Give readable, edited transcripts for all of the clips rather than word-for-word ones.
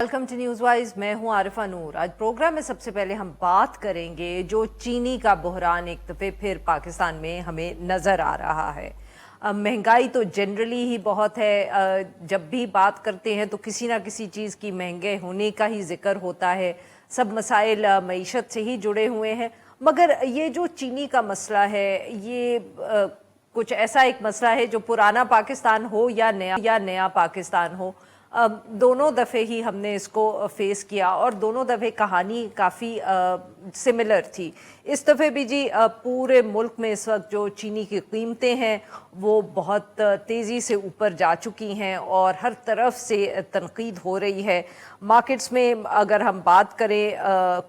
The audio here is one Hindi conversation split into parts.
Welcome to news wise. मैं हूं आरिफा नूर। आज प्रोग्राम में सबसे पहले हम बात करेंगे जो चीनी का बहरान एक दफे फिर पाकिस्तान में हमें नजर आ रहा है। महंगाई तो जनरली ही बहुत है। जब भी बात करते हैं तो किसी ना किसी चीज़ की महंगे होने का ही जिक्र होता है। सब मसाइल मईशत से ही जुड़े हुए हैं, मगर ये जो चीनी का मसला है ये कुछ ऐसा एक मसला है जो पुराना पाकिस्तान हो या नया पाकिस्तान हो, दोनों दफ़े ही हमने इसको फेस किया और दोनों दफ़े कहानी काफ़ी सिमिलर थी। इस दफ़े भी जी पूरे मुल्क में इस वक्त जो चीनी की कीमतें हैं वो बहुत तेज़ी से ऊपर जा चुकी हैं और हर तरफ से तनकीद हो रही है। मार्केट्स में अगर हम बात करें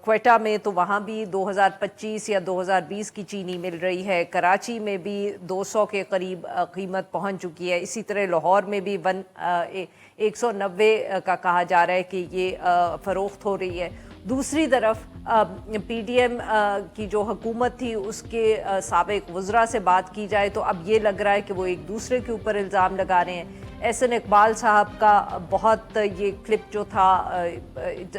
क्वेटा में तो वहाँ भी 2025 या 2020 की चीनी मिल रही है। कराची में भी 200 के करीब कीमत पहुँच चुकी है। इसी तरह लाहौर में भी 190 का कहा जा रहा है कि ये फ़रोख्त हो रही है। दूसरी तरफ पीडीएम की जो हुकूमत थी उसके साबिक वज़रा से बात की जाए तो अब ये लग रहा है कि वो एक दूसरे के ऊपर इल्ज़ाम लगा रहे हैं। एहसन इकबाल साहब का बहुत ये क्लिप जो था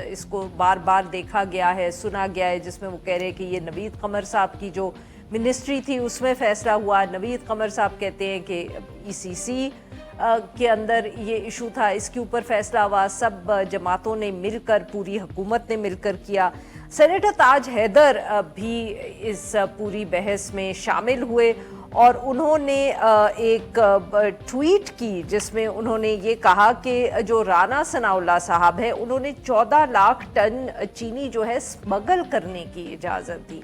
इसको बार बार देखा गया है, सुना गया है, जिसमें वो कह रहे हैं कि ये नवीद कमर साहब की जो मिनिस्ट्री थी उसमें फ़ैसला हुआ। नवीद कमर साहब कहते हैं कि ईसीसी के अंदर ये इशू था, इसके ऊपर फैसला हुआ। सब जमातों ने मिलकर, पूरी हुकूमत ने मिलकर किया। सेनेटर ताज हैदर भी इस पूरी बहस में शामिल हुए और उन्होंने एक ट्वीट की जिसमें उन्होंने ये कहा कि जो राना सनाउल्लाह साहब है उन्होंने 14 लाख टन चीनी जो है स्मगल करने की इजाज़त दी।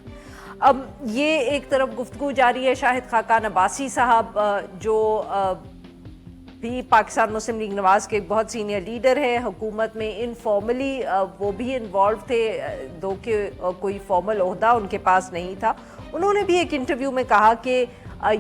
अब ये एक तरफ गुफ्तगू जारी है। शाहिद खाकान अब्बासी साहब जो भी पाकिस्तान मुस्लिम लीग नवाज के बहुत सीनियर लीडर है हुकूमत में, इनफॉर्मली वो भी इन्वॉल्व थे, दो के कोई फॉर्मल ओहदा उनके पास नहीं था। उन्होंने भी एक इंटरव्यू में कहा कि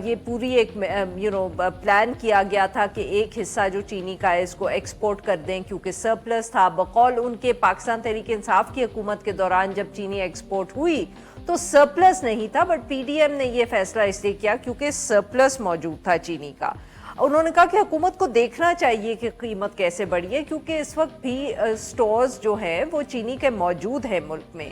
ये पूरी एक प्लान किया गया था कि एक हिस्सा जो चीनी का है इसको एक्सपोर्ट कर दें क्योंकि सरप्लस था। बकौल उनके पाकिस्तान तहरीक इंसाफ की हुकूमत के दौरान जब चीनी एक्सपोर्ट हुई तो सरप्लस नहीं था, बट पीडीएम ने ये फैसला इसलिए किया क्योंकि सरप्लस मौजूद था चीनी का। उन्होंने कहा कि हुकूमत को देखना चाहिए कि कीमत कैसे बढ़ी है क्योंकि इस वक्त भी स्टोर्स जो हैं वो चीनी के मौजूद हैं मुल्क में।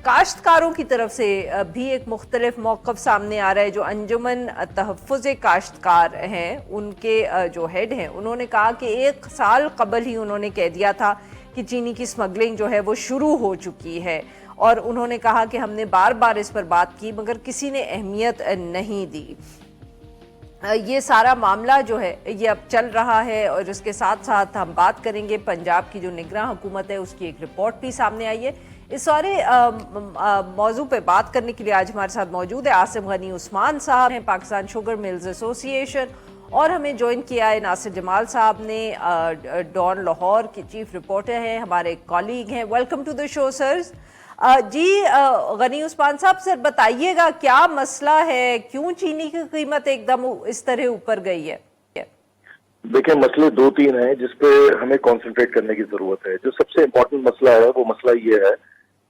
काश्तकारों की तरफ से भी एक मुख्तलिफ मौक़िफ़ सामने आ रहा है। जो अंजुमन तहफ़्फ़ुज़ काश्तकार हैं उनके जो हेड हैं उन्होंने कहा कि 1 साल कबल ही उन्होंने कह दिया था कि चीनी की स्मगलिंग जो है वो शुरू हो चुकी है और उन्होंने कहा कि हमने बार बार इस पर बात की मगर किसी ने अहमियत नहीं दी। ये सारा मामला जो है ये अब चल रहा है और इसके साथ साथ हम बात करेंगे पंजाब की जो निगरान हुकूमत है उसकी एक रिपोर्ट भी सामने आई है। इस सारे मौजू पे बात करने के लिए आज हमारे साथ मौजूद है आसिम गनी उस्मान साहब हैं, पाकिस्तान शुगर मिल्स एसोसिएशन, और हमें ज्वाइन किया है नासिर जमाल साहब ने, डॉन लाहौर के चीफ रिपोर्टर हैं, हमारे कॉलीग हैं। Welcome to the show sir. जी गनी उस्मान साहब, सर बताइएगा क्या मसला है, क्यों चीनी की कीमत एकदम इस तरह ऊपर गई है? देखिए, मसले 2-3 हैं जिसपे हमें कंसंट्रेट करने की जरूरत है। जो सबसे इम्पोर्टेंट मसला है वो मसला ये है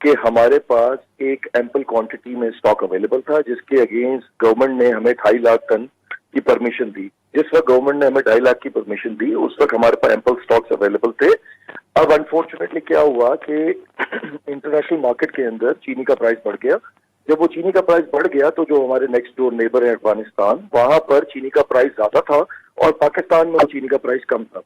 कि हमारे पास एक एम्पल क्वांटिटी में स्टॉक अवेलेबल था जिसके अगेंस्ट गवर्नमेंट ने हमें 2.5 लाख टन की परमिशन दी। जिस वक्त गवर्नमेंट ने हमें 2.5 लाख की परमिशन दी उस वक्त हमारे पास एम्पल स्टॉक्स अवेलेबल थे। अब अनफॉर्चुनेटली क्या हुआ कि इंटरनेशनल मार्केट के अंदर चीनी का प्राइस बढ़ गया। जब वो चीनी का प्राइस बढ़ गया तो जो हमारे नेक्स्ट डोर नेबर है अफगानिस्तान, वहां पर चीनी का प्राइस ज्यादा था और पाकिस्तान में चीनी का प्राइस कम था।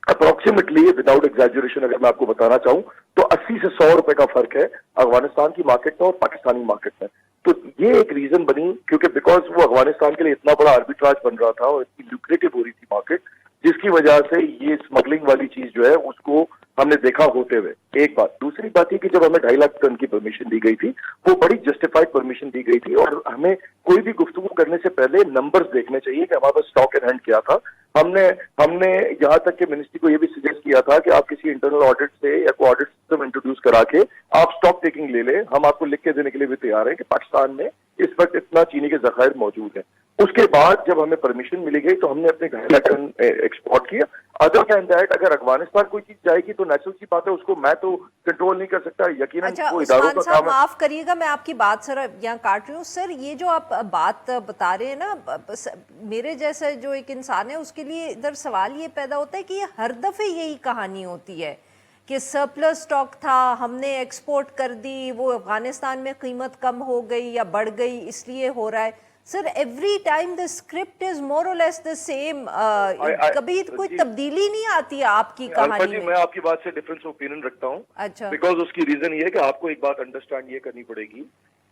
अप्रोक्सीमेटली, विदाउट एग्जैजुरेशन अगर मैं आपको बताना चाहूं तो 80 से 100 रुपए का फर्क है अफगानिस्तान की मार्केट में और पाकिस्तानी मार्केट में। तो ये एक रीजन बनी क्योंकि बिकॉज वो अफगानिस्तान के लिए इतना बड़ा आर्बिट्राज बन रहा था और इतनी ल्यूक्रेटिव हो रही थी मार्केट, जिसकी वजह से ये स्मगलिंग वाली चीज जो है उसको हमने देखा होते हुए। एक बात। दूसरी बात है कि जब हमें 2.5 लाख टन की परमिशन दी गई थी वो बड़ी जस्टिफाइड परमिशन दी गई थी और हमें कोई भी गुफ्तगू करने से पहले नंबर्स देखने चाहिए कि हमारे पास स्टॉक इन हैंड क्या था। हमने यहाँ तक कि मिनिस्ट्री को ये भी सजेस्ट किया था कि आप किसी इंटरनल ऑडिट से या कोई ऑडिट सिस्टम इंट्रोड्यूस करा के आप स्टॉक टेकिंग ले लें। हम आपको लिख के देने के लिए भी तैयार हैं कि पाकिस्तान में इस वक्त इतना चीनी के जखायर मौजूद है। उसके बाद जब हमें परमिशन मिली गई तो हमने अपने 2.5 लाख टन एक्सपोर्ट किया। अदर देन दैट, अगर अफगानिस्तान कोई चीज जाएगी तो नेचुरल सी बात है उसको मैं तो कंट्रोल नहीं कर सकता, यकीनन अच्छा वो इदारों का काम है। माफ करिएगा मैं आपकी बात सर यहाँ काट रही हूँ। सर ये जो आप बात बता रहे हैं ना, मेरे जैसा जो एक इंसान है उसके लिए इधर सवाल ये पैदा होता है कि ये हर दफे यही कहानी होती है कि सरप्लस स्टॉक था, हमने एक्सपोर्ट कर दी, वो अफगानिस्तान में कीमत कम हो गई या बढ़ गई इसलिए हो रहा है। Sir every time the script is more और लेस द सेम, कभी कोई जी, तब्दीली नहीं आती है आपकी अल्फा कहानी जी, में। मैं आपकी बात से डिफरेंस ओपिनियन रखता हूँ। अच्छा। बिकॉज उसकी रीजन ये है कि आपको एक बात अंडरस्टैंड ये करनी पड़ेगी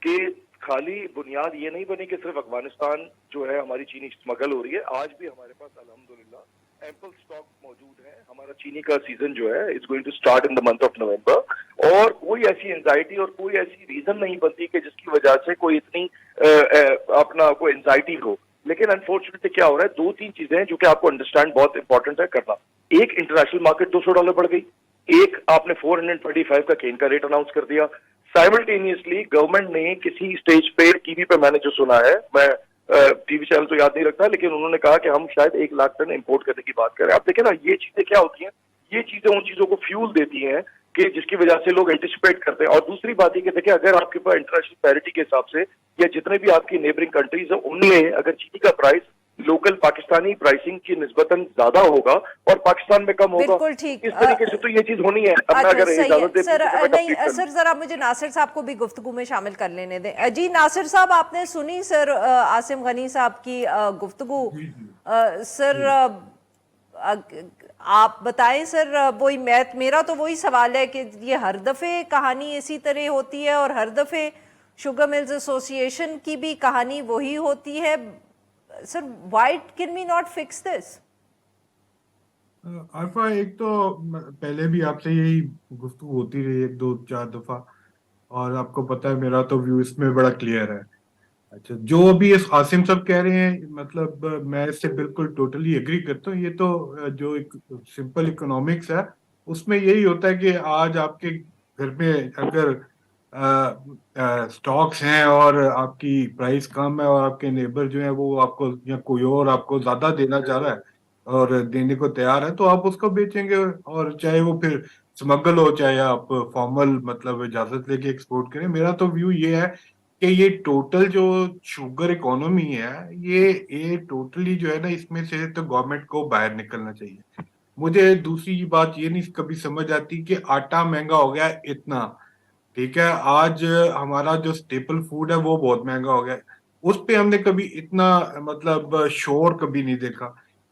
कि खाली बुनियाद ये नहीं बनी कि सिर्फ अफगानिस्तान जो है हमारी चीनी स्मगल हो रही है। आज भी हमारे पास अल्हम्दुलिल्लाह एम्पल स्टॉक मौजूद है। हमारा चीनी का सीजन जो है is going to start in the month of November, और कोई ऐसी एंजाइटी और कोई ऐसी रीजन नहीं बनती कि जिसकी वजह से कोई इतनी अपना कोई एंजाइटी हो। लेकिन अनफॉर्चुनेटली क्या हो रहा है, दो तीन चीजें हैं जो कि आपको अंडरस्टैंड बहुत इंपॉर्टेंट है करना। एक, इंटरनेशनल मार्केट $200 बढ़ गई। एक, आपने 425 का केन का रेट अनाउंस कर दिया। साइमल्टेनियसली गवर्नमेंट ने किसी स्टेज पे टीवी पे मैंने जो सुना है, मैं टीवी चैनल तो याद नहीं रखता, लेकिन उन्होंने कहा कि हम शायद 1 लाख टन इंपोर्ट करने की बात करें। आप देखें ना, ये चीजें क्या होती हैं, ये चीजें उन चीजों को फ्यूल देती हैं कि जिसकी वजह से लोग एंटिसिपेट करते हैं। और दूसरी बात ये कि देखिए, अगर आपके पास इंटरनेशनल पैरिटी के हिसाब से या जितने भी आपकी नेबरिंग कंट्रीज है उनमें अगर चीनी का प्राइस लोकल पाकिस्तानी प्राइसिंग की निस्बतन ज्यादा होगा और पाकिस्तान में कम होगा, बिल्कुल ठीक। इस तरीके से तो ये चीज होनी है। अब मैं अच्छा, अगर सही इजाजत है दें सर। तो मैं नहीं complete कर सर, जरा मुझे नासिर साहब को भी गुफ्तगू में शामिल कर लेने दें। जी नासिर साहब, आपने सुनी सर आसिम गनी साहब की गुफ्तगू। सर आप बताएं सर, वही मेरा तो वही सवाल है कि ये हर दफे कहानी इसी तरह होती है और हर दफे शुगर मिल्स एसोसिएशन की भी कहानी वही होती है। Sir why can we not fix this? Alpha, एक तो पहले भी आपसे यही गुफ्तगू होती रही 1-2-4 दफा, और आपको पता है मेरा तो व्यू इसमें बड़ा क्लियर है। अच्छा, जो अभी इस आसिम साहब कह रहे हैं, मतलब मैं इससे बिल्कुल टोटली एग्री करता हूँ। ये तो जो एक सिंपल इकोनॉमिक्स है उसमें यही होता है कि आज आपके घर में अगर स्टॉक्स हैं और आपकी प्राइस कम है और आपके नेबर जो है वो आपको या कोई और आपको ज्यादा देना चाह रहा है और देने को तैयार है, तो आप उसको बेचेंगे। और चाहे वो फिर स्मगल हो, चाहे आप फॉर्मल मतलब इजाजत लेके एक्सपोर्ट करें। मेरा तो व्यू ये है कि ये टोटल जो शुगर इकोनॉमी है, ये टोटली जो है ना, इसमें से तो गवर्नमेंट को बाहर निकलना चाहिए। मुझे दूसरी बात ये नहीं कभी समझ आती कि आटा महंगा हो गया है इतना। ठीक है, आज हमारा जो स्टेपल फूड है वो बहुत महंगा हो गया है, उस पे हमने कभी इतना मतलब शोर कभी नहीं देखा।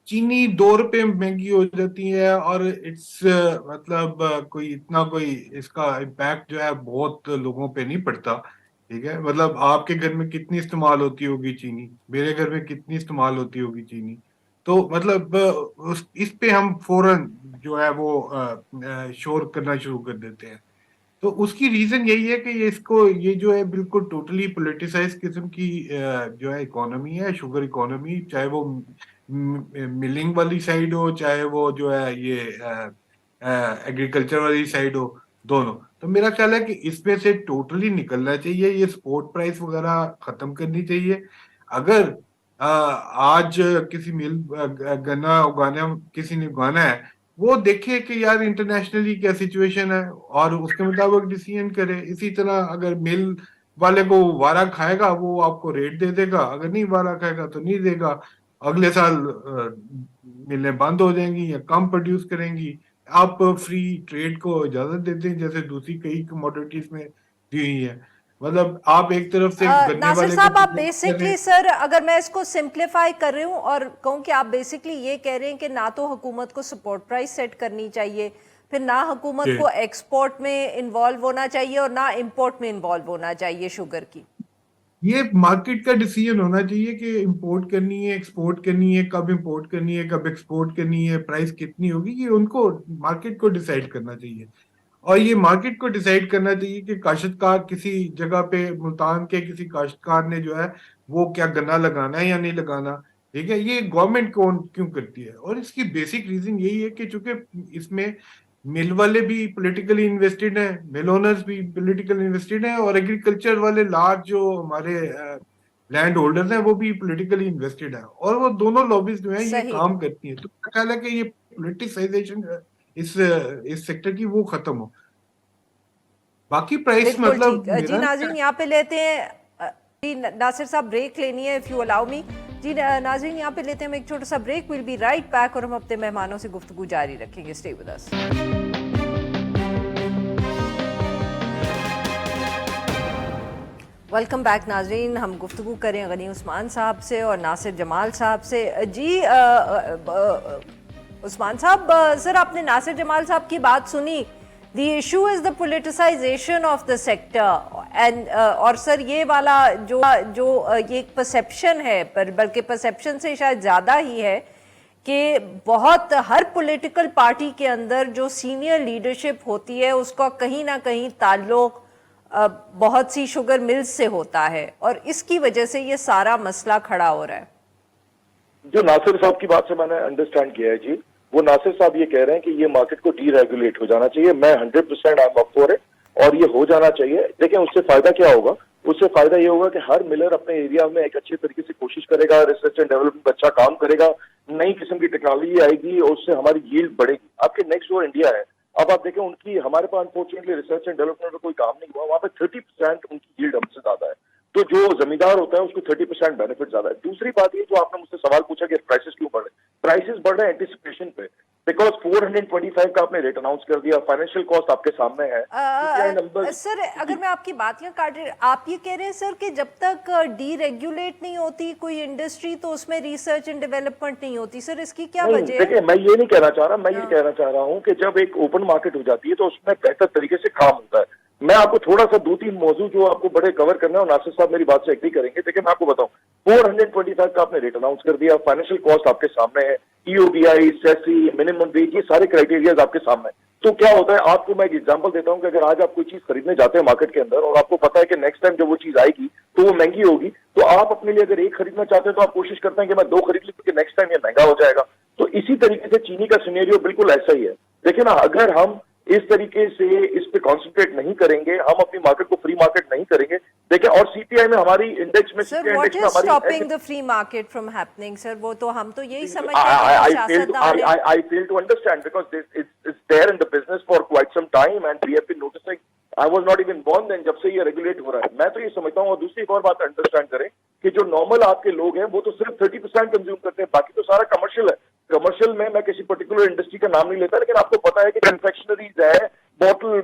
चीनी ₹2 महंगी हो जाती है और इट्स मतलब कोई इतना कोई इसका इम्पैक्ट जो है बहुत लोगों पे नहीं पड़ता। ठीक है, मतलब आपके घर में कितनी इस्तेमाल होती होगी चीनी, मेरे घर में कितनी इस्तेमाल होती होगी चीनी। तो मतलब इस पे हम फौरन जो है वो शोर करना शुरू कर देते हैं। तो उसकी रीजन यही है कि ये जो है बिल्कुल टोटली पोलिटिसाइज किस्म की जो है इकोनॉमी है, शुगर इकोनॉमी। चाहे वो मिलिंग वाली साइड हो, चाहे वो जो है ये एग्रीकल्चर वाली साइड हो, दोनों। तो मेरा ख्याल है कि इसमें से टोटली निकलना चाहिए, ये स्पोर्ट प्राइस वगैरह खत्म करनी चाहिए। अगर आज किसी गन्ना उगाना किसी ने उगाना है, वो देखे कि यार इंटरनेशनली क्या सिचुएशन है और उसके मुताबिक डिसीजन करे। इसी तरह अगर मिल वाले को वारा खाएगा वो आपको रेट दे देगा, अगर नहीं वारा खाएगा तो नहीं देगा। अगले साल मिलें बंद हो जाएंगी या कम प्रोड्यूस करेंगी। आप फ्री ट्रेड को इजाजत देते हैं जैसे दूसरी कई कमोडिटीज में दी हुई है। मतलब आप एक तरफ से गन्ने नासिर वाले साहब, को आप प्रमोट कर रहे बेसिकली हैं। सर, अगर मैं इसको सिंप्लीफाई कर रही हूँ और कहूँ कि आप बेसिकली ये कह रहे हैं कि ना तो हुकूमत को सपोर्ट प्राइस सेट करनी चाहिए, फिर ना हुकूमत जी। को एक्सपोर्ट में इन्वॉल्व होना चाहिए और ना इंपोर्ट में इन्वॉल्व होना चाहिए शुगर की। ये मार्केट का डिसीजन होना चाहिए कि इंपोर्ट करनी है, एक्सपोर्ट करनी है, कब इंपोर्ट करनी है, कब एक्सपोर्ट करनी है, प्राइस कितनी होगी, ये उनको मार्केट को डिसाइड करना चाहिए। और ये मार्केट को डिसाइड करना चाहिए कि काश्तकार किसी जगह पे मुल्तान के किसी काश्तकार ने जो है वो क्या गन्ना लगाना है या नहीं लगाना। ठीक है, ये गवर्नमेंट कौन क्यों करती है? और इसकी बेसिक रीजन यही है कि चूंकि इसमें मिल वाले भी पॉलिटिकली इन्वेस्टेड हैं, मिल ओनर्स भी पॉलिटिकल इन्वेस्टेड हैं, और एग्रीकल्चर वाले लार्ज जो हमारे लैंड होल्डर्स हैं वो भी पॉलिटिकली इन्वेस्टेड है, और वो दोनों लॉबीज जो है ये सही। काम करती है। तो मेरा ख्याल है कि ये पॉलिटिसाइजेशन इस सेक्टर की वो खत्म हो। बाकी प्राइस बिल्कुल मतलब ठीक। जी मेरा नाज़रीन, यहाँ पे लेते हैं जी नासिर साहब, ब्रेक लेनी है इफ़ यू अलाउ मी। जी नाज़रीन, यहाँ पे लेते हैं हम एक छोटा सा break. Will be right back और हम अपने मेहमानों से गुफ्तगू जारी रखेंगे। Stay with us. Welcome back नाजरीन। हम गुफ्तगू करें गनी उस्मान साहब से और नासिर जमाल साहब से। जी उस्मान साहब, सर आपने नासिर जमाल साहब की बात सुनी। The issue is the politicisation of the sector and और सर ये वाला जो जो ये एक परसेप्शन है, पर बल्कि परसेप्शन से शायद ज़्यादा ही है कि बहुत हर पॉलिटिकल पार्टी के अंदर जो सीनियर लीडरशिप होती है उसका कहीं ना कहीं ताल्लुक बहुत सी शुगर मिल्स से होता है और इसकी वजह से ये सारा मसला खड़ा हो रहा है। जो नासिर साहब की बात से मैंने अंडरस्टैंड किया है जी, वो नासिर साहब ये कह रहे हैं कि ये मार्केट को डीरेगुलेट हो जाना चाहिए। मैं 100% I am up for it और ये हो जाना चाहिए। लेकिन उससे फायदा क्या होगा? उससे फायदा ये होगा कि हर मिलर अपने एरिया में एक अच्छे तरीके से कोशिश करेगा, रिसर्च एंड डेवलपमेंट अच्छा काम करेगा, नई किस्म की टेक्नोलॉजी आएगी और उससे हमारी यील्ड बढ़ेगी। आपके नेक्स्ट डोर इंडिया है, अब आप देखें उनकी, हमारे पास अनफॉर्चुनेटली रिसर्च एंड डेवलपमेंट में कोई काम नहीं हुआ, वहां पे 30% उनकी यील्ड हमसे ज्यादा है। तो जो जमींदार होता है उसको 30% बेनिफिट ज्यादा है। दूसरी बात ये, जो आपने मुझसे सवाल पूछा कि प्राइसेस क्यों बढ़ रहे हैं, प्राइसेस बढ़ रहे हैं एंटिसिपेशन पे, बिकॉज 425 का आपने रेट अनाउंस कर दिया, फाइनेंशियल कॉस्ट आपके सामने है, नंबर। सर अगर मैं आपकी बात यहाँ काट रही, आप ये कह रहे हैं सर कि जब तक डीरेगुलेट नहीं होती कोई इंडस्ट्री तो उसमें रिसर्च एंड डेवलपमेंट नहीं होती। सर इसकी क्या वजह है? देखिए, मैं ये नहीं कहना चाह रहा, मैं ये कहना चाह रहा हूँ कि जब एक ओपन मार्केट हो जाती है तो उसमें बेहतर तरीके से काम होता है। मैं आपको थोड़ा सा 2-3 मौजू जो आपको बड़े कवर करना है, और नासिर साहब मेरी बात से एग्री करेंगे। देखिए मैं आपको बताऊं, 425 का आपने रेट अनाउंस कर दिया, फाइनेंशियल कॉस्ट आपके सामने है, ईओबीआई, सेसी, मिनिमम वेज, ये सारे क्राइटेरियाज आपके सामने। तो क्या होता है, आपको मैं एक एग्जांपल देता हूं कि अगर आज आप कोई चीज खरीदने जाते हैं मार्केट के अंदर और आपको पता है कि नेक्स्ट टाइम जब वो चीज आएगी तो वो महंगी होगी, तो आप अपने लिए अगर एक खरीदना चाहते हैं तो आप कोशिश करते हैं कि मैं 2 खरीद लूं क्योंकि नेक्स्ट टाइम ये महंगा हो जाएगा। तो इसी तरीके से चीनी का सिनेरियो बिल्कुल ऐसा ही है। देखिए ना, अगर हम इस तरीके से इस पे कॉन्सेंट्रेट नहीं करेंगे, हम अपनी मार्केट को फ्री मार्केट नहीं करेंगे। देखिए, और सीपीआई में हमारी इंडेक्स में, sir what is stopping the free market from happening? Sir वो तो हम तो यही समझते हैं कि सियासतदान I fail to understand because it's there in the business for quite some time and we have been noticing. I was not even born then जब से ये रेगुलेट हो रहा है। मैं तो ये समझता हूँ। और दूसरी एक और बात अंडरस्टैंड करें कि जो नॉर्मल आपके लोग हैं वो तो सिर्फ 30% कंज्यूम करते हैं, बाकी तो सारा कमर्शियल है। कमर्शियल में मैं किसी पर्टिकुलर इंडस्ट्री का नाम नहीं लेता, लेकिन आपको पता है कि कन्फेक्शनरीज है, bottle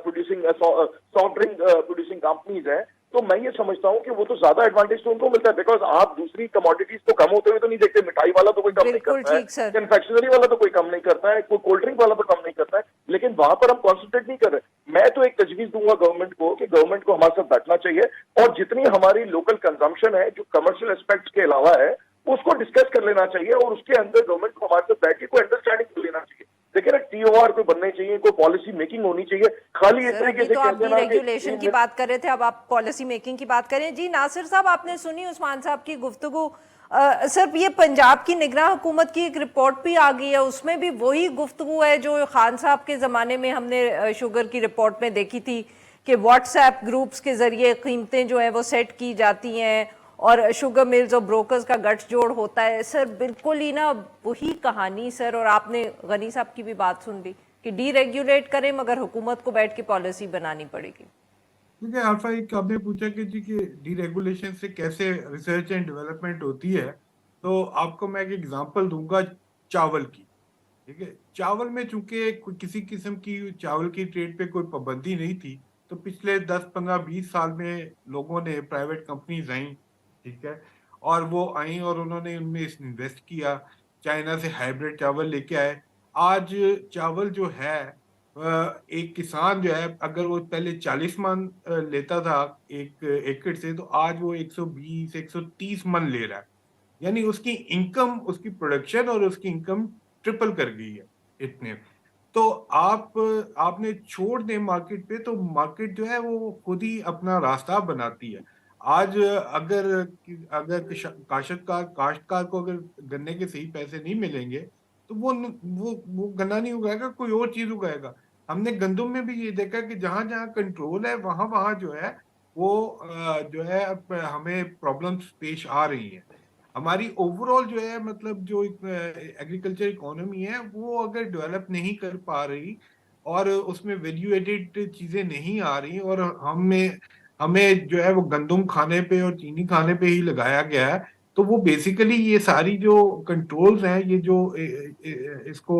producing, soft drink producing companies है। तो मैं ये समझता हूँ कि वो तो ज्यादा एडवांटेज तो उनको मिलता है, बिकॉज आप दूसरी कमोडिटीज को कम होते हुए तो नहीं देखते। मिठाई वाला तो कोई कम नहीं करता है, कन्फेक्शनरी वाला तो कोई कम नहीं करता है, कोई कोल्ड ड्रिंक वाला तो कम नहीं करता है, लेकिन वहां पर हम कॉन्सेंट्रेट नहीं कर रहे। मैं तो एक तजवीज दूंगा गवर्नमेंट को कि गवर्नमेंट को हमारे साथ बैठना चाहिए और जितनी हमारी लोकल कंजम्पशन है जो कमर्शियल एस्पेक्ट्स के अलावा है उसको डिस्कस कर लेना चाहिए और उसके अंदर गवर्नमेंट को हमारे साथ बैठ के कोई अंडरस्टैंडिंग कर लेना चाहिए। देखिए ना, टीओआर कोई बनने चाहिए, कोई पॉलिसी मेकिंग होनी चाहिए। खाली इस तरीके से तो आप रेगुलेशन की बात कर रहे थे, अब आप पॉलिसी मेकिंग की बात करें। जी नासिर साहब, आपने सुनी उस्मान साहब की गुफ्तगू। सर ये पंजाब की निगरान हुकूमत की एक रिपोर्ट भी आ गई है, उसमें भी वही गुफ्तगू है जो खान साहब के ज़माने में हमने शुगर की रिपोर्ट में देखी थी कि व्हाट्सएप ग्रुप्स के ज़रिए कीमतें जो हैं वो सेट की जाती हैं और शुगर मिल्स और ब्रोकर्स का गठजोड़ होता है। सर बिल्कुल ही ना वही कहानी सर। और आपने गनी साहब की भी बात सुन ली कि डीरेगुलेट करें मगर हुकूमत को बैठ के पॉलिसी बनानी पड़ेगी। ठीक है अल्फा, एक आपने पूछा कि जी कि डीरेगुलेशन से कैसे रिसर्च एंड डेवलपमेंट होती है, तो आपको मैं एक एग्जांपल दूंगा चावल की। ठीक है, चावल में चूंकि किसी किस्म की चावल की ट्रेड पे कोई पाबंदी नहीं थी, तो पिछले 10, 15, 20 साल में लोगों ने, प्राइवेट कंपनीज आई, ठीक है, और वो आई और उन्होंने उनमें इन्वेस्ट किया, चाइना से हाइब्रिड चावल लेके आए। आज चावल जो है, एक किसान जो है अगर वो पहले 40 मन लेता था एक एकड़ से, तो आज वो 120, 130 मन ले रहा है। यानी उसकी इनकम, उसकी प्रोडक्शन और उसकी इनकम ट्रिपल कर गई है इतने। तो आपने छोड़ दें मार्केट पे, तो मार्केट जो है वो खुद ही अपना रास्ता बनाती है। आज अगर अगर काश्तकार को अगर गन्ने के सही पैसे नहीं मिलेंगे तो वो गन्ना नहीं उगाएगा, कोई और चीज उगाएगा। हमने गंदम में भी ये देखा कि जहां जहां कंट्रोल है वहां वहां जो है वो जो है हमें प्रॉब्लम्स पेश आ रही हैं। हमारी ओवरऑल जो है, मतलब जो एग्रीकल्चर इकोनॉमी है वो अगर डेवलप नहीं कर पा रही और उसमें वैल्यू एडेड चीजें नहीं आ रही, और हमें हमें जो है वो गंदम खाने पे और चीनी खाने पे ही लगाया गया है, तो वो बेसिकली ये सारी जो कंट्रोल्स हैं, ये जो इसको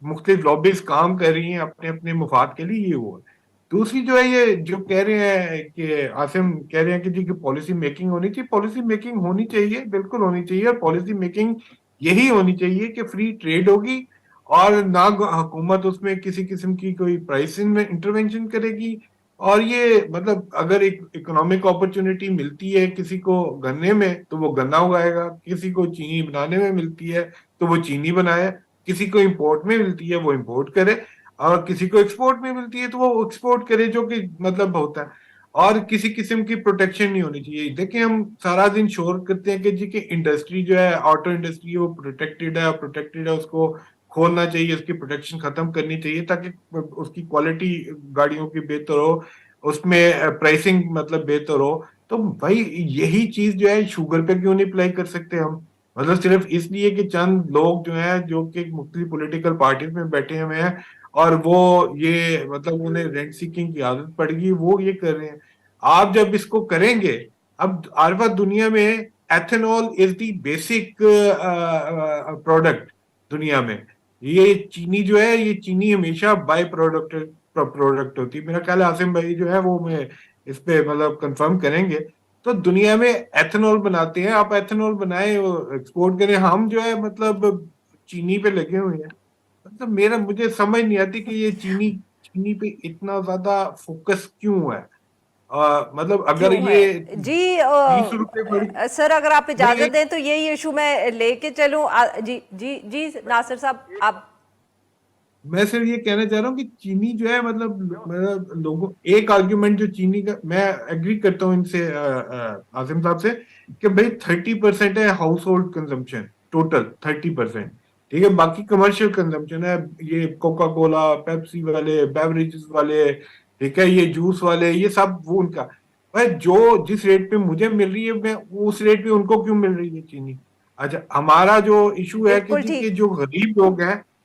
मुख्तलिफ लॉबीज काम कर रही हैं अपने अपने मुफाद के लिए, ये वो है। दूसरी जो है, ये जो कह रहे हैं कि आसिम कह रहे हैं कि जी की पॉलिसी मेकिंग होनी चाहिए, पॉलिसी मेकिंग होनी चाहिए, बिल्कुल होनी चाहिए। और पॉलिसी मेकिंग यही होनी चाहिए कि फ्री ट्रेड होगी और ना हुकूमत उसमें किसी किस्म की कोई प्राइसिंग में इंटरवेंशन करेगी। और ये मतलब अगर एक इकोनॉमिक अपॉर्चुनिटी मिलती है किसी को गन्ने में तो वो गन्ना उगाएगा, किसी को चीनी बनाने में मिलती है तो वो चीनी बनाए, किसी को इंपोर्ट में मिलती है वो इंपोर्ट करे, और किसी को एक्सपोर्ट में मिलती है तो वो एक्सपोर्ट करे, जो कि मतलब होता है। और किसी किस्म की प्रोटेक्शन नहीं होनी चाहिए। देखिए हम सारा दिन शोर करते हैं कि जी की इंडस्ट्री जो है, ऑटो इंडस्ट्री, वो प्रोटेक्टेड है, उसको खोलना चाहिए, उसकी प्रोटेक्शन खत्म करनी चाहिए ताकि उसकी क्वालिटी गाड़ियों की बेहतर हो, उसमें प्राइसिंग मतलब बेहतर हो। तो भाई यही चीज जो है शुगर पे क्यों नहीं अप्लाई कर सकते हम? मतलब सिर्फ इसलिए कि चंद लोग जो हैं जो कि मुख्तलिफ पॉलिटिकल पार्टीज में बैठे हुए हैं और वो ये मतलब उन्हें रेंट सीकिंग की आदत पड़ गई, वो ये कर रहे हैं। आप जब इसको करेंगे, अब आरबा दुनिया में ethanol is the basic product दुनिया में। ये चीनी जो है, ये चीनी हमेशा बाय प्रोडक्ट होती है। मेरा ख्याल है आसिम भाई जो है वो मैं इस पे मतलब कंफर्म करेंगे। तो दुनिया में एथेनॉल बनाते हैं, आप एथेनॉल बनाए एक्सपोर्ट करें, हम जो है मतलब चीनी पे लगे हुए हैं। मतलब मेरा मुझे समझ नहीं आती कि ये चीनी चीनी पे इतना ज्यादा फोकस क्यों है। मतलब अगर क्यों ये है जी? 30 रुपए बड़ी सर अगर आप मैं इजाजत दें तो यही इशू मैं लेके चलूं। जी जी जी नासिर साहब आप। मैं सिर्फ ये कहना चाह रहा हूँ कि चीनी जो है मतलब लोगों, एक आर्ग्यूमेंट जो चीनी का मैं एग्री करता हूँ इनसे आसिम साहब से, कि भाई 30% है हाउस होल्ड कंजम्पशन, टोटल 30%। ठीक है, बाकी कमर्शियल कंजम्पशन है, ये कोका कोला, पेप्सी वाले, बेवरेजेस वाले, ठीक है, ये जूस वाले, ये सब वो उनका। भाई जो जिस रेट पे मुझे मिल रही है, मैं उस रेट पे उनको क्यों मिल रही है चीनी? अच्छा, हमारा जो इशू है कि बिल्कुल जी के ठीक।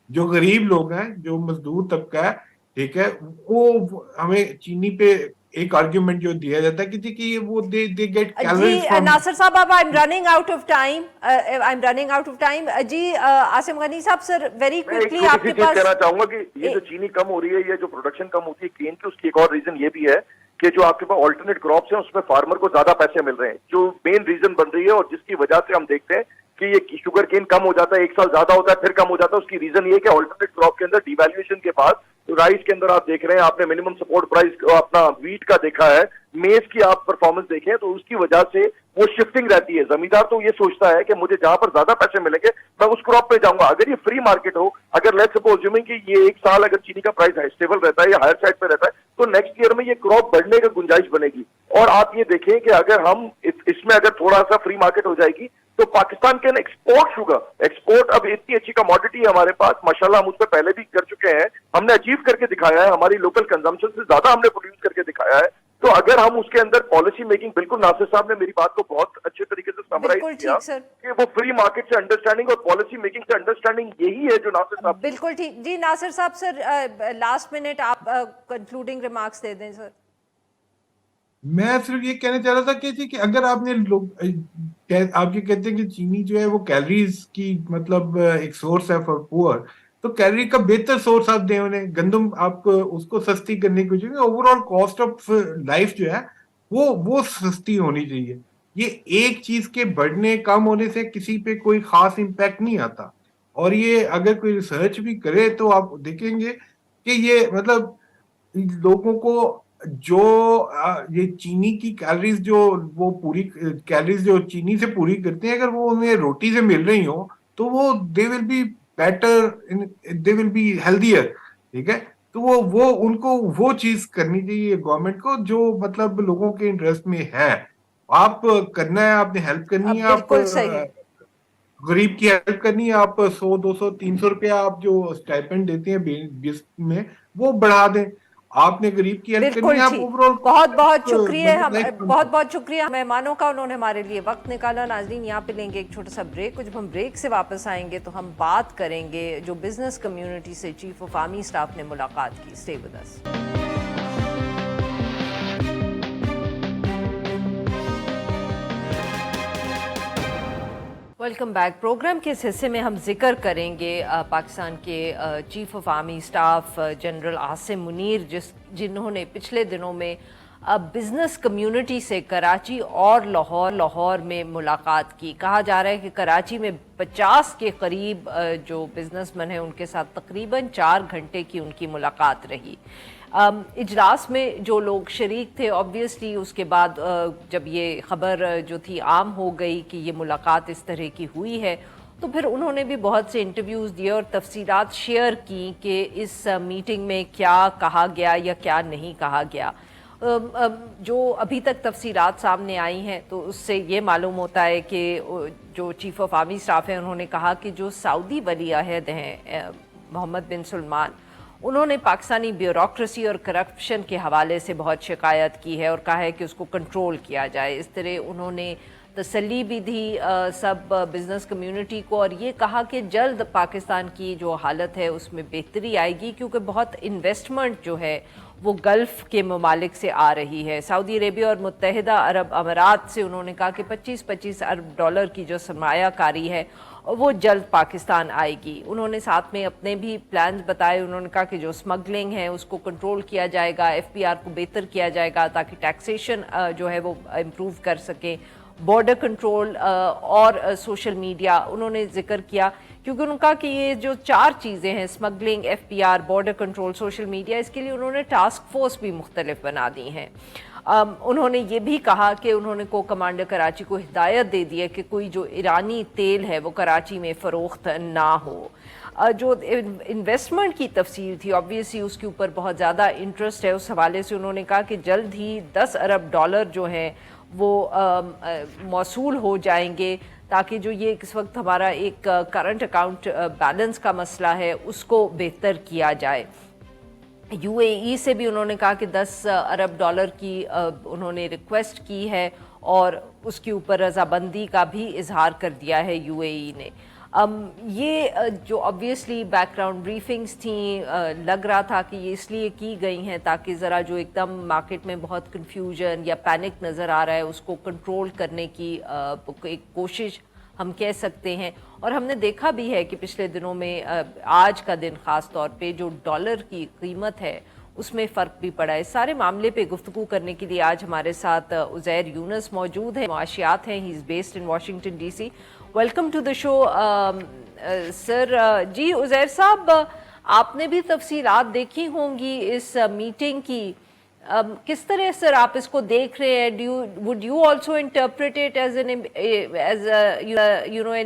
जो गरीब लोग हैं, जो मजदूर तबका है, ठीक है, वो हमें चीनी पे एक आर्ग्यूमेंट जो दिया जाता है कि जी कि ये वो दे गेट जी कैलोरीज फ्रॉम। नासिर साहब अब I am running out of time. I am running out of time जी। आसिम गनी साहब सर वेरी मैं एक क्विकली छोटी सी आपके चीज पास। कहना चाहूंगा कि ये जो चीनी कम हो रही है, ये जो प्रोडक्शन कम होती है केन की, उसकी एक और रीजन ये भी है कि जो आपके पास ऑल्टरनेट क्रॉप्स हैं उसमें फार्मर को ज्यादा पैसे मिल रहे हैं, जो मेन रीजन बन रही है और जिसकी वजह से हम देखते हैं कि ये शुगर केन कम हो जाता है, एक साल ज्यादा होता है फिर कम हो जाता है। उसकी रीजन ये है कि ऑल्टरनेट क्रॉप के अंदर डिवैल्यूएशन के बाद तो राइस के अंदर आप देख रहे हैं, आपने मिनिमम सपोर्ट प्राइस अपना व्हीट का देखा है, मेज की आप परफॉर्मेंस देखें, तो उसकी वजह से वो शिफ्टिंग रहती है। जमींदार तो ये सोचता है कि मुझे जहां पर ज्यादा पैसे मिलेंगे मैं उस क्रॉप पे जाऊंगा। अगर ये फ्री मार्केट हो, अगर लेट्स सपोज अज्यूमिंग कि ये एक साल अगर चीनी का प्राइस स्टेबल रहता है या हायर साइड पे रहता है, तो नेक्स्ट ईयर में ये क्रॉप बढ़ने की गुंजाइश बनेगी। और आप ये देखें कि अगर हम इसमें अगर थोड़ा सा फ्री मार्केट हो जाएगी तो पाकिस्तान के एक्सपोर्ट शुगर एक्सपोर्ट अब इतनी अच्छी कमोडिटी है हमारे पास, माशाल्लाह हम उस पर पहले भी कर चुके हैं, हमने अचीव करके दिखाया है, हमारी लोकल कंजम्पशन से ज्यादा हमने प्रोड्यूस करके दिखाया है। तो अगर हम उसके अंदर पॉलिसी मेकिंग, बिल्कुल नासिर साहब ने मेरी बात को बहुत अच्छे तरीके से समराइज बिल्कुल किया ठीक सर। कि वो फ्री मार्केट से अंडरस्टैंडिंग और पॉलिसी मेकिंग से अंडरस्टैंडिंग यही है जो नासिर साहब। बिल्कुल ठीक जी नासिर साहब सर लास्ट मिनट आप कंक्लूडिंग रिमार्क्स दे दें सर। मैं सिर्फ ये कहना चाह रहा था कि जी कि अगर आपने लोग आप ये कहते हैं कि चीनी जो है वो कैलोरीज की मतलब एक सोर्स है फॉर पुअर, तो कैलोरी का बेहतर सोर्स आप दें उन्हें, गंदम आप उसको सस्ती करने की कोशिश, ओवरऑल कॉस्ट ऑफ लाइफ जो है वो सस्ती होनी चाहिए। ये एक चीज के बढ़ने कम होने से किसी पे कोई खास इम्पैक्ट नहीं आता। और ये अगर कोई रिसर्च भी करे तो आप देखेंगे कि ये मतलब लोगों को जो ये चीनी की कैलोरीज जो वो पूरी कैलोरीज जो चीनी से पूरी करते हैं, अगर वो उन्हें रोटी से मिल रही हो तो वो they will be better, they will be healthier. ठीक है, तो वो उनको वो चीज करनी चाहिए गवर्नमेंट को जो मतलब लोगों के इंटरेस्ट में है। आप करना है, आपने हेल्प करनी अब है, आप बिल्कुल सही। गरीब की हेल्प करनी है, आप 100 200 300 रुपया आप जो स्टाइपेंड देते हैं बीस में वो बढ़ा दें। आपने गरीब की हेल्प करनी बिल्कुल है, आप ठीक। ओवरऑल बहुत बहुत शुक्रिया मतलब हम लाइफ कम बहुत करें। बहुत शुक्रिया मेहमानों का, उन्होंने हमारे लिए वक्त निकाला। नाजरीन यहाँ पे लेंगे एक छोटा सा ब्रेक, जब हम ब्रेक से वापस आएंगे तो हम बात करेंगे जो बिजनेस कम्युनिटी से चीफ ऑफ आर्मी स्टाफ ने मुलाकात की। Stay with us. Welcome back. Programme के इस हिस्से में हम जिक्र करेंगे पाकिस्तान के chief of army staff general Asim Munir जिन्होंने पिछले दिनों में बिजनेस कम्युनिटी से कराची और लाहौर में मुलाकात की। कहा जा रहा है कि कराची में 50 के करीब जो बिजनेसमैन हैं उनके साथ तकरीबन 4 घंटे की उनकी मुलाकात रही। इजलास में जो लोग शरीक थे, ऑब्वियसली उसके बाद जब ये ख़बर जो थी आम हो गई कि ये मुलाकात इस तरह की हुई है, तो फिर उन्होंने भी बहुत से इंटरव्यूज़ दिए और तफसीलात शेयर की कि इस मीटिंग में क्या कहा गया या क्या नहीं कहा गया। जो अभी तक तफसीलात सामने आई हैं तो उससे ये मालूम होता है कि जो चीफ ऑफ आर्मी स्टाफ है उन्होंने कहा कि जो सऊदी वली अहद हैं मोहम्मद बिन सलमान, उन्होंने पाकिस्तानी ब्यूरोक्रेसी और करप्शन के हवाले से बहुत शिकायत की है और कहा है कि उसको कंट्रोल किया जाए। इस तरह उन्होंने तसल्ली भी दी सब बिज़नेस कम्युनिटी को और ये कहा कि जल्द पाकिस्तान की जो हालत है उसमें बेहतरी आएगी, क्योंकि बहुत इन्वेस्टमेंट जो है वो गल्फ़ के ममालिक से आ रही है। सऊदी अरेबिया और मुत्तहिदा अरब अमारात से उन्होंने कहा कि 25-25 अरब डॉलर की जो सरमायाकारी है वो जल्द पाकिस्तान आएगी। उन्होंने साथ में अपने भी प्लान्स बताए। उन्होंने कहा कि जो स्मगलिंग है उसको कंट्रोल किया जाएगा, FPR को बेहतर किया जाएगा ताकि टैक्सेशन जो है वो इम्प्रूव कर सकें, बॉर्डर कंट्रोल और सोशल मीडिया उन्होंने जिक्र किया, क्योंकि उन्होंने कहा कि ये जो 4 चीज़ें हैं smuggling, FPR, border control, social media, इसके लिए उन्होंने टास्क फोर्स भी मुख्तलिफ बना दी हैं। उन्होंने ये भी कहा कि उन्होंने को कमांडर कराची को हिदायत दे दी है कि कोई जो ईरानी तेल है वो कराची में फ़रोख्त ना हो। जो इन्वेस्टमेंट की तफसील थी, ऑब्वियसली उसके ऊपर बहुत ज़्यादा इंटरेस्ट है। उस हवाले से उन्होंने कहा कि जल्द ही 10 अरब डॉलर जो हैं वो मौसूल हो जाएंगे, ताकि जो ये इस वक्त हमारा एक करंट अकाउंट बैलेंस का मसला है उसको बेहतर किया जाए। UAE से भी उन्होंने कहा कि 10 अरब डॉलर की उन्होंने रिक्वेस्ट की है और उसके ऊपर रजाबंदी का भी इजहार कर दिया है UAE ने। ये जो ऑब्वियसली बैकग्राउंड ब्रीफिंग्स थी, लग रहा था कि ये इसलिए की गई हैं ताकि ज़रा जो एकदम मार्केट में बहुत कन्फ्यूजन या पैनिक नज़र आ रहा है उसको कंट्रोल करने की एक कोशिश हम कह सकते हैं। और हमने देखा भी है कि पिछले दिनों में आज का दिन ख़ास तौर पे जो डॉलर की कीमत है उसमें फ़र्क भी पड़ा है। इस सारे मामले पे गुफ्तगू करने के लिए आज हमारे साथ उज़ैर यूनुस मौजूद है, मुआशियात हैं, he is based in Washington DC। Welcome to the show sir. जी उज़ैर साहब, आपने भी तफसीलात देखी होंगी इस मीटिंग की, किस तरह सर आप इसको देख रहे हैं? Would you also interpret it as an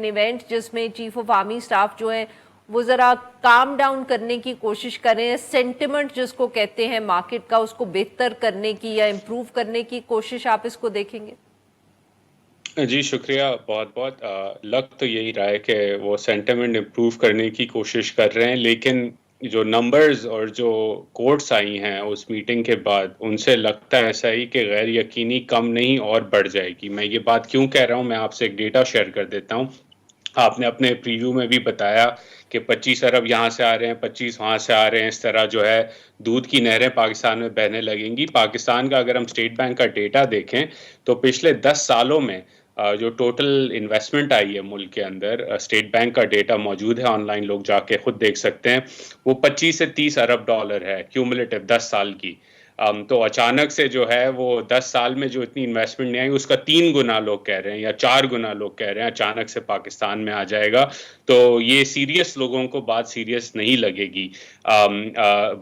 event जिसमें चीफ ऑफ आर्मी स्टाफ जो है वो ज़रा काम डाउन करने की कोशिश कर रहे हैं, सेंटिमेंट जिसको कहते हैं मार्केट का उसको बेहतर करने की या इम्प्रूव करने की कोशिश आप इसको देखेंगे? जी शुक्रिया बहुत बहुत। लग तो यही रहा है कि वो सेंटिमेंट इम्प्रूव करने की कोशिश कर रहे हैं, लेकिन जो नंबर्स और जो कोट्स आई हैं उस मीटिंग के बाद उनसे लगता है ऐसा ही कि गैर यकीनी कम नहीं और बढ़ जाएगी। मैं ये बात क्यों कह रहा हूँ, मैं आपसे एक डेटा शेयर कर देता हूँ। आपने अपने प्रीव्यू में भी बताया कि 25 अरब यहाँ से आ रहे हैं, 25 वहाँ से आ रहे हैं, इस तरह जो है दूध की नहरें पाकिस्तान में बहने लगेंगी। पाकिस्तान का अगर हम स्टेट बैंक का डेटा देखें तो पिछले 10 सालों में जो टोटल इन्वेस्टमेंट आई है मुल्क के अंदर, स्टेट बैंक का डेटा मौजूद है ऑनलाइन, लोग जाके खुद देख सकते हैं, वो 25 से 30 अरब डॉलर है क्यूमुलेटिव 10 साल की। तो अचानक से जो है वो 10 साल में जो इतनी इन्वेस्टमेंट नहीं आई उसका 3 गुना लोग कह रहे हैं या 4 गुना लोग कह रहे हैं अचानक से पाकिस्तान में आ जाएगा। तो ये सीरियस लोगों को बात सीरियस नहीं लगेगी।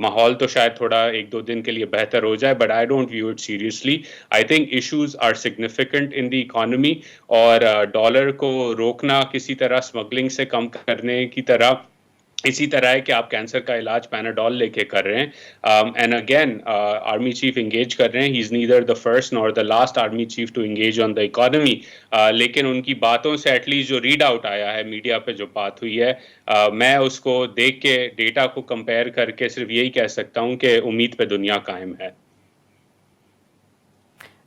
माहौल तो शायद थोड़ा 1-2 दिन के लिए बेहतर हो जाए, but I don't view it seriously. I think issues are significant in the economy और डॉलर को रोकना किसी तरह स्मगलिंग से कम करने की तरह इसी तरह है कि आप कैंसर का इलाज पैनाडोल लेके कर रहे हैं। And again army chief engage कर रहे हैं, he is neither the first nor the last army chief to engage on the economy. लेकिन उनकी बातों से एटलीस्ट जो रीड आउट आया है मीडिया पे जो बात हुई है, मैं उसको देख के डेटा को कंपेयर करके सिर्फ यही कह सकता हूं कि उम्मीद पे दुनिया कायम है।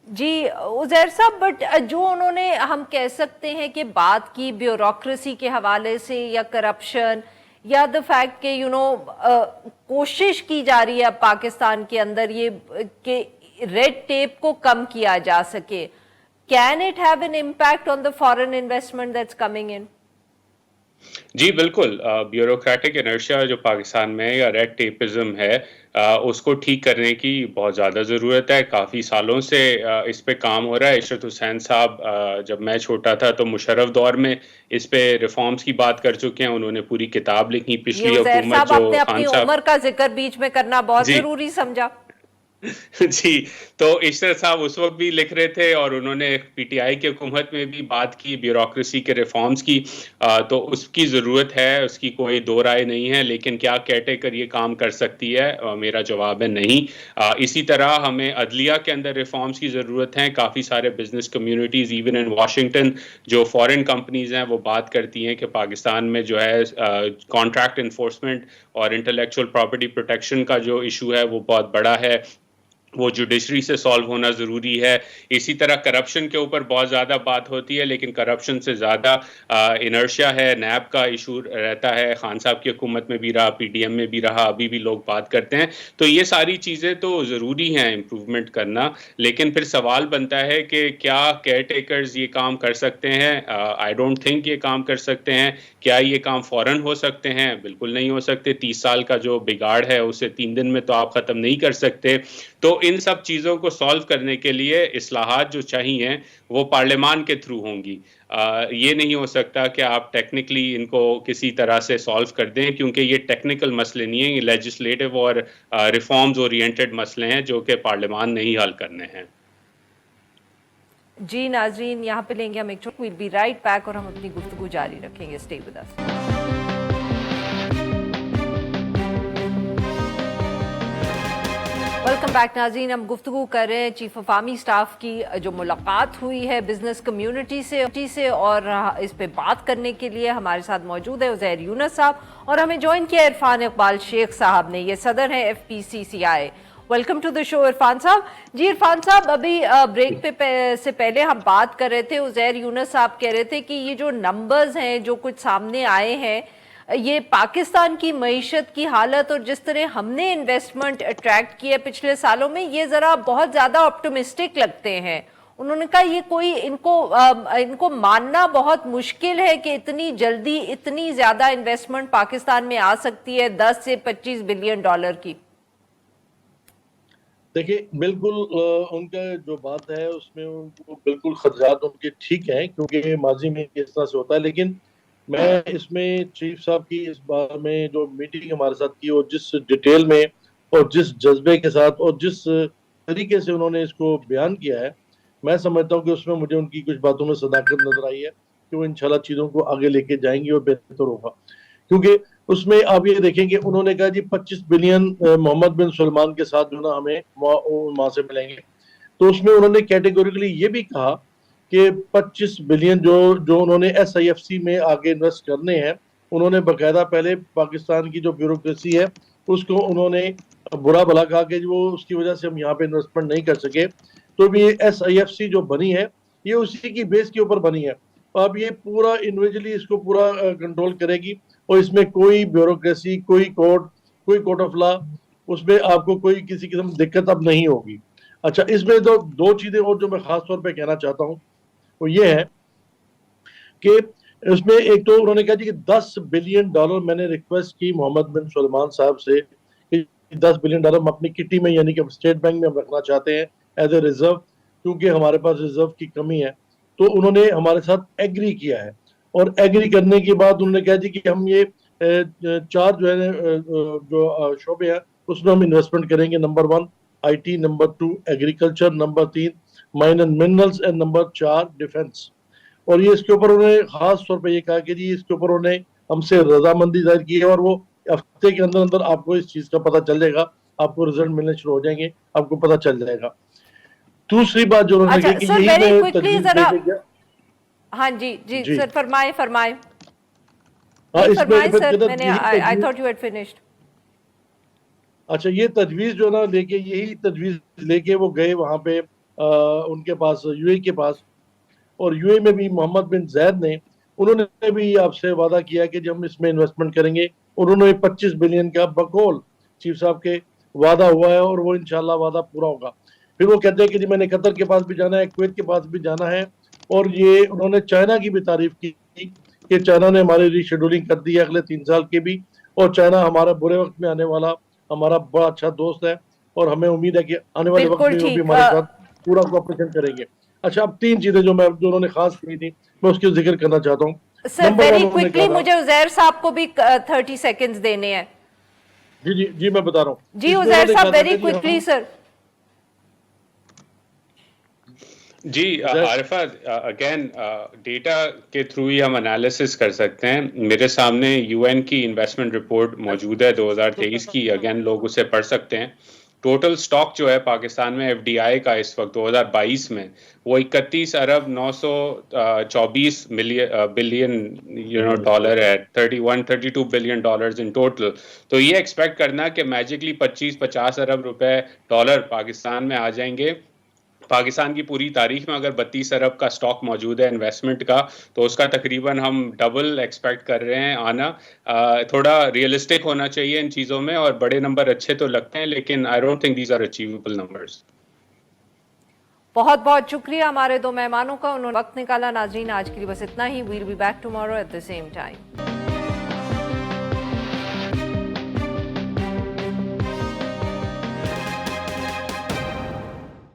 जी उज़ैर साहब, बट जो उन्होंने हम कह सकते हैं कि बात की ब्यूरोक्रेसी के हवाले से या करप्शन या द फैक्ट के कोशिश की जा रही है पाकिस्तान के अंदर ये कि रेड टेप को कम किया जा सके, can it have an impact on the foreign investment that's coming in? जी बिल्कुल, ब्यूरोक्रेटिक इनर्शिया जो पाकिस्तान में या रेड टेपिज्म है, उसको ठीक करने की बहुत ज़्यादा ज़रूरत है। काफ़ी सालों से इस पे काम हो रहा है। इशरत हुसैन साहब जब मैं छोटा था तो मुशर्रफ दौर में इस पे रिफॉर्म्स की बात कर चुके हैं। उन्होंने पूरी किताब लिखी। ये पिछली उज़ैर हुकूमत साहब जो आपने खान अपनी साहब उम्र का जिक्र बीच में करना बहुत जी जरूरी समझा। जी, तो इशरत साहब उस वक़्त भी लिख रहे थे और उन्होंने पीटीआई की हुकूमत में भी बात की ब्यूरोक्रेसी के रिफॉर्म्स की। तो उसकी ज़रूरत है, उसकी कोई दो राय नहीं है, लेकिन क्या केयरटेकर ये काम कर सकती है? मेरा जवाब है नहीं। इसी तरह हमें अदलिया के अंदर रिफॉर्म्स की ज़रूरत है। काफ़ी सारे business communities even in Washington जो फॉरेन कंपनीज़ हैं, वो बात करती हैं कि पाकिस्तान में जो है कॉन्ट्रैक्ट एनफोर्समेंट और इंटेलेक्चुअल प्रॉपर्टी प्रोटेक्शन का जो इशू है, वो बहुत बड़ा है। वो जुडिशरी से सॉल्व होना ज़रूरी है। इसी तरह करप्शन के ऊपर बहुत ज़्यादा बात होती है, लेकिन करप्शन से ज़्यादा इनर्शिया है, नैब का इशू रहता है। खान साहब की हुकूमत में भी रहा, पीडीएम में भी रहा, अभी भी लोग बात करते हैं। तो ये सारी चीज़ें तो ज़रूरी हैं इम्प्रूवमेंट करना, लेकिन फिर सवाल बनता है कि क्या केयर टेकर्स ये काम कर सकते हैं? आई डोंट थिंक ये काम कर सकते हैं। क्या ये काम फ़ौरन हो सकते हैं? बिल्कुल नहीं हो सकते। 30 साल का जो बिगाड़ है, उसे 3 दिन में तो आप ख़त्म नहीं कर सकते। तो इन सब चीज़ों को सॉल्व करने के लिए इस्लाहात जो चाहिए वो पार्लियामान के थ्रू होंगी। ये नहीं हो सकता कि आप टेक्निकली इनको किसी तरह से सॉल्व कर दें, क्योंकि ये टेक्निकल मसले नहीं हैं, ये लेजिस्लेटिव और रिफॉर्म्स ओरिएंटेड मसले हैं जो कि पार्लियामान ने ही हल करने हैं। जी नाजरीन, यहाँ पे लेंगे हम एक छोटी, विल बी राइट बैक और हम अपनी गुफ्तगू जारी रखेंगे। Stay with us. Welcome back नाज़रीन, हम गुफ्तगू कर रहे हैं चीफ ऑफ आर्मी स्टाफ की जो मुलाकात हुई है बिजनेस कम्युनिटी से और इस पे बात करने के लिए हमारे साथ मौजूद है उज़ैर यूनुस साहब और हमें ज्वाइन किया इरफान इकबाल शेख साहब ने। ये सदर हैं FPCCI। Welcome to the show Irfan साहब। जी इरफान साहब, अभी ब्रेक से पहले हम बात कर रहे थे, उज़ैर यूनुस साहब कह रहे थे कि ये जो नंबर्स हैं जो कुछ सामने आए हैं, ये पाकिस्तान की मईशत की हालत और जिस तरह हमने इन्वेस्टमेंट अट्रैक्ट किया पिछले सालों में, ये ज़रा बहुत ज़्यादा ऑप्टिमिस्टिक लगते हैं। उन्होंने कहा ये कोई इनको मानना बहुत मुश्किल है कि इतनी जल्दी इतनी ज़्यादा इन्वेस्टमेंट पाकिस्तान में आ सकती है 10 से 25 बिलियन डॉलर की। देखिए, बिल्कुल उनका जो बात है उसमें उनको बिल्कुल खदशात उनके ठीक हैं, क्योंकि माजी में इस तरह से होता है। लेकिन मैं इसमें चीफ साहब की इस बार में जो मीटिंग हमारे साथ की और जिस डिटेल में और जिस जज्बे के साथ और जिस तरीके से उन्होंने इसको बयान किया है, मैं समझता हूँ कि उसमें मुझे उनकी कुछ बातों में सदाकत नजर आई है कि वो इंशाल्लाह चीज़ों को आगे लेके जाएंगे और बेहतर होगा। क्योंकि उसमें आप ये देखेंगे, उन्होंने कहा जी 25 बिलियन मोहम्मद बिन सलमान के साथ जो ना हमें वहां से मिलेंगे। तो उसमें उन्होंने कैटेगोरिकली ये भी कहा कि 25 बिलियन जो उन्होंने SIFC में आगे इन्वेस्ट करने हैं, उन्होंने बकायदा पहले पाकिस्तान की जो ब्यूरोक्रेसी है उसको उन्होंने बुरा भला कहा कि वो उसकी वजह से हम यहाँ पे इन्वेस्टमेंट नहीं कर सके। तो भी ये SIFC जो बनी है ये उसी की बेस के ऊपर बनी है। अब ये पूरा इंडिविजुअली इसको पूरा कंट्रोल करेगी और इसमें कोई ब्यूरोक्रेसी, कोई कोर्ट ऑफ लॉ, उसमें आपको कोई किसी किस्म दिक्कत अब नहीं होगी। अच्छा, इसमें तो दो चीजें और जो मैं खास तौर पे कहना चाहता हूँ वो ये है कि उसमें एक तो उन्होंने कहा जी कि 10 बिलियन डॉलर मैंने रिक्वेस्ट की मोहम्मद बिन सलमान साहब से कि 10 बिलियन डॉलर हम अपनी किटी में यानी कि स्टेट बैंक में हम रखना चाहते हैं एज ए रिजर्व, क्योंकि हमारे पास रिजर्व की कमी है। तो उन्होंने हमारे साथ एग्री किया है और एग्री करने के बाद उन्होंने कहा जी कि हम ये 4 जो है जो शोबे हैं उसमें हम इन्वेस्टमेंट करेंगे। Number 1 IT, number 2 agriculture, number 3 mine and minerals and number 4 defence. और ये इसके ऊपर उन्होंने खास तौर पे ये कहा कि जी इसके ऊपर उन्होंने हमसे रजामंदी जाहिर की है और वो हफ्ते के अंदर अंदर आपको इस चीज का पता चल जाएगा, आपको रिजल्ट मिलने शुरू हो जाएंगे, आपको पता चल जाएगा। दूसरी बात जो उन्होंने कही कि यही मैं तजवीज़ लेके गया। हाँ जी जी सर, फरमाएं। हाँ, इसमें सर, मैंने I thought you had finished. अच्छा, ये तजवीज जो ना लेके यही तजवीज लेके वो गए वहां पे उनके पास UAE के पास, और UAE में भी मोहम्मद बिन जैद ने उन्होंने भी आपसे वादा किया कि जब हम इसमें इन्वेस्टमेंट करेंगे, उन्होंने 25 बिलियन का बकौल चीफ साहब के वादा हुआ है और वो इंशाल्लाह वादा पूरा होगा। फिर वो कहते हैं कि जी मैंने कतर के पास भी जाना है, कुवैत के पास भी जाना है। और ये उन्होंने चाइना की भी तारीफ की कि चाइना ने हमारी रीशेड्यूलिंग कर दी है अगले 3 साल की भी, और चाइना हमारा बुरे वक्त में आने वाला हमारा बड़ा अच्छा दोस्त है, और हमें उम्मीद है कि आने वाले वक्त बिल्कुल में वो भी ठीक। हमारे साथ पूरा कोऑपरेशन करेंगे। अच्छा, अब 3 चीजें जो उन्होंने खास की थी, मैं उसकी जिक्र करना चाहता हूँ। सर नंबर वेरी 1 उन्होंने क्विकली कहा, मुझे उजैर साहब को भी 30 सेकेंड्स देने हैं। जी जी जी मैं बता रहा हूँ। जी इसमें उजैर उन्होंने साहब कहा था वेरी कि जी क्विकली सर। जी आरिफा, अगेन डेटा के थ्रू ही हम एनालिसिस कर सकते हैं। मेरे सामने यूएन की इन्वेस्टमेंट रिपोर्ट मौजूद है 2023 की, अगेन लोग उसे पढ़ सकते हैं। टोटल स्टॉक जो है पाकिस्तान में एफडीआई का इस वक्त 2022 में वो 31 अरब 924 बिलियन डॉलर है, 32 बिलियन डॉलर्स इन टोटल। तो ये एक्सपेक्ट करना कि मैजिकली 25-50 अरब रुपए डॉलर पाकिस्तान में आ जाएंगे। पाकिस्तान की पूरी तारीख में अगर 32 अरब का स्टॉक मौजूद है इन्वेस्टमेंट का, तो उसका तकरीबन हम डबल एक्सपेक्ट कर रहे हैं आना। थोड़ा रियलिस्टिक होना चाहिए इन चीज़ों में, और बड़े नंबर अच्छे तो लगते हैं लेकिन I don't think these are achievable numbers. बहुत बहुत शुक्रिया हमारे दो मेहमानों का, उन्होंने वक्त निकाला। नाजरीन आज के लिए बस इतना ही। We'll be back tomorrow at the same time.